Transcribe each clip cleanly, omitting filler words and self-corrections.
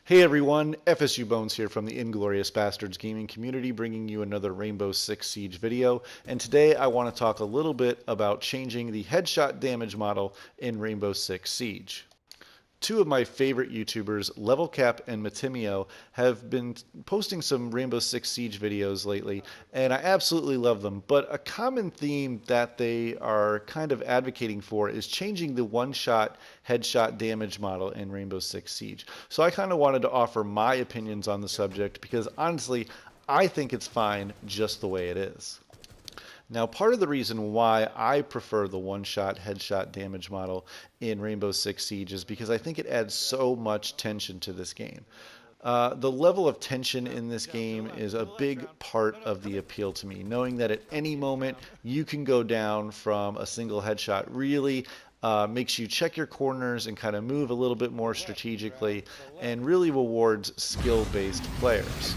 Hey everyone, fsubones here from the Inglorious Bastards gaming community, bringing you another Rainbow Six Siege video. And today I want to talk a little bit about changing the headshot damage model in Rainbow Six Siege. Two of my favorite YouTubers, LevelCap and Matimio, have been posting some Rainbow Six Siege videos lately, and I absolutely love them. But a common theme that they are kind of advocating for is changing the one-shot headshot damage model in Rainbow Six Siege. So I kind of wanted to offer my opinions on the subject because honestly, I think it's fine just the way it is. Now, part of the reason why I prefer the one-shot headshot damage model in Rainbow Six Siege is because I think it adds so much tension to this game. The level of tension in this game is a big part of the appeal to me. Knowing that at any moment you can go down from a single headshot really makes you check your corners and kind of move a little bit more strategically and really rewards skill-based players.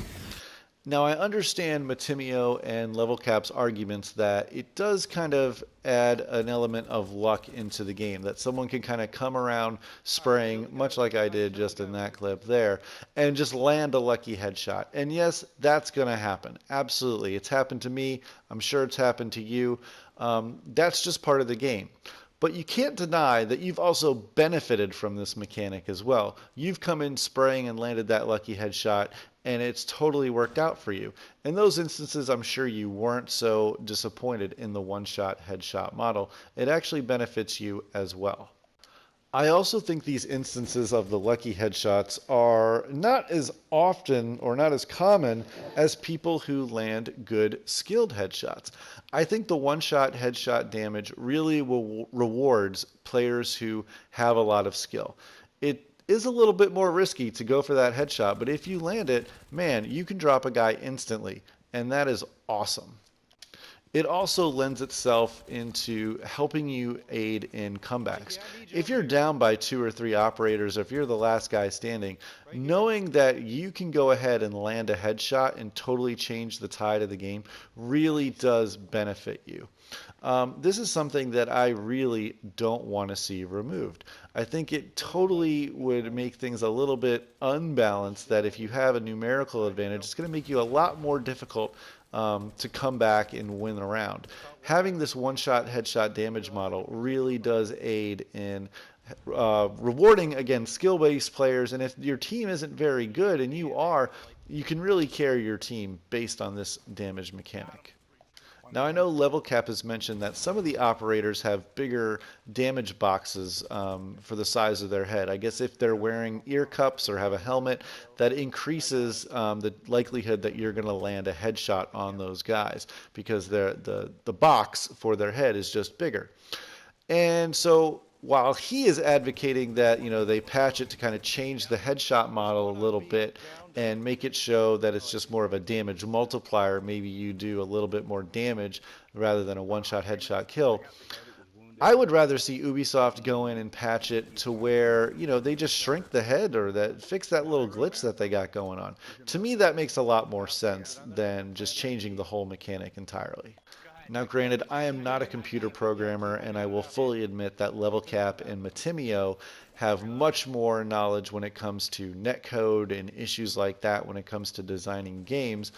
Now, I understand Matimio and LevelCap's arguments that it does kind of add an element of luck into the game, that someone can kind of come around spraying, much like I did just in that clip there, and just land a lucky headshot. And yes, that's going to happen. Absolutely. It's happened to me. I'm sure it's happened to you. That's just part of the game. But you can't deny that you've also benefited from this mechanic as well. You've come in spraying and landed that lucky headshot, and it's totally worked out for you. In those instances, I'm sure you weren't so disappointed in the one-shot headshot model. It actually benefits you as well. I also think these instances of the lucky headshots are not as often or not as common as people who land good skilled headshots. I think the one-shot headshot damage really rewards players who have a lot of skill. It is a little bit more risky to go for that headshot, but if you land it, man, you can drop a guy instantly, and that is awesome. It also lends itself into helping you aid in comebacks. If you're down by 2 or 3 operators, or if you're the last guy standing, knowing that you can go ahead and land a headshot and totally change the tide of the game really does benefit you. This is something that I really don't want to see removed. I think it totally would make things a little bit unbalanced, that if you have a numerical advantage, it's going to make you a lot more difficult to come back and win a round. Having this one-shot headshot damage model really does aid in rewarding, again, skill-based players. And if your team isn't very good and you are, you can really carry your team based on this damage mechanic. Now, I know LevelCap has mentioned that some of the operators have bigger damage boxes for the size of their head. I guess if they're wearing ear cups or have a helmet, that increases the likelihood that you're going to land a headshot on those guys because the box for their head is just bigger. And so while he is advocating that, they patch it to kind of change the headshot model a little bit and make it show that it's just more of a damage multiplier, maybe you do a little bit more damage rather than a one-shot headshot kill. I would rather see Ubisoft go in and patch it to where, they just shrink the head or that fix that little glitch that they got going on. To me, that makes a lot more sense than just changing the whole mechanic entirely. Now, granted, I am not a computer programmer, and I will fully admit that LevelCap and Matimio have much more knowledge when it comes to netcode and issues like that when it comes to designing games.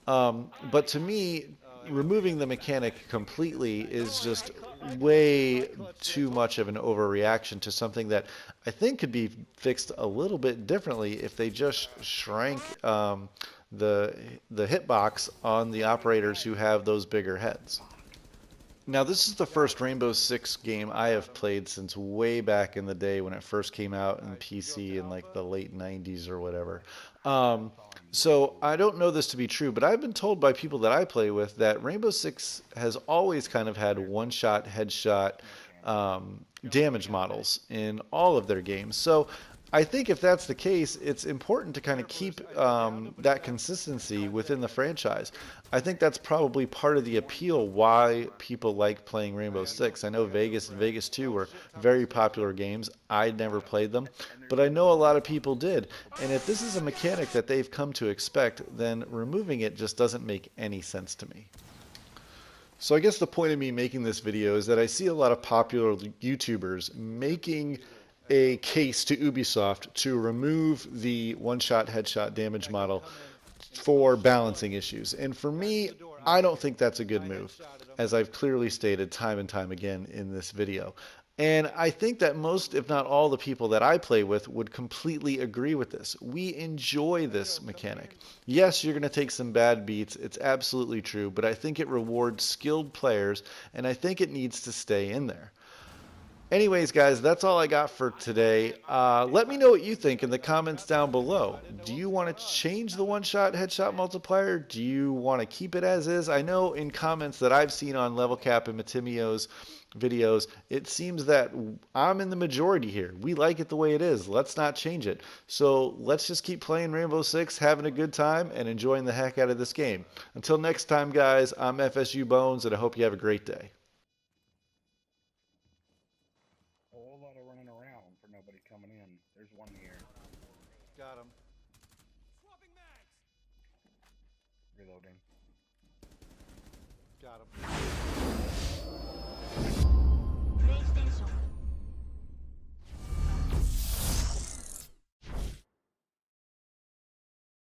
But to me, removing the mechanic completely is just way too much of an overreaction to something that I think could be fixed a little bit differently if they just shrank the hitbox on the operators who have those bigger heads. Now, this is the first Rainbow Six game I have played since way back in the day when it first came out in PC in like the late 90s or whatever. So I don't know this to be true, but I've been told by people that I play with that Rainbow Six has always kind of had one-shot, headshot damage models in all of their games. So I think if that's the case, it's important to kind of keep that consistency within the franchise. I think that's probably part of the appeal why people like playing Rainbow Six. I know Vegas and Vegas 2 were very popular games. I never played them, but I know a lot of people did. And if this is a mechanic that they've come to expect, then removing it just doesn't make any sense to me. So I guess the point of me making this video is that I see a lot of popular YouTubers making a case to Ubisoft to remove the one-shot headshot damage model for balancing issues. And for me, I don't think that's a good move, as I've clearly stated time and time again in this video. And I think that most, if not all, the people that I play with would completely agree with this. We enjoy this mechanic. Yes, you're going to take some bad beats. It's absolutely true. But I think it rewards skilled players, and I think it needs to stay in there. Anyways, guys, that's all I got for today. Let me know what you think in the comments down below. Do you want to change the one-shot headshot multiplier? Do you want to keep it as is? I know in comments that I've seen on Level Cap and Matimio's videos, it seems that I'm in the majority here. We like it the way it is. Let's not change it. So let's just keep playing Rainbow Six, having a good time, and enjoying the heck out of this game. Until next time, guys, I'm fsubones, and I hope you have a great day. A lot of running around for nobody coming in. There's one here. Got him. Reloading. Got him.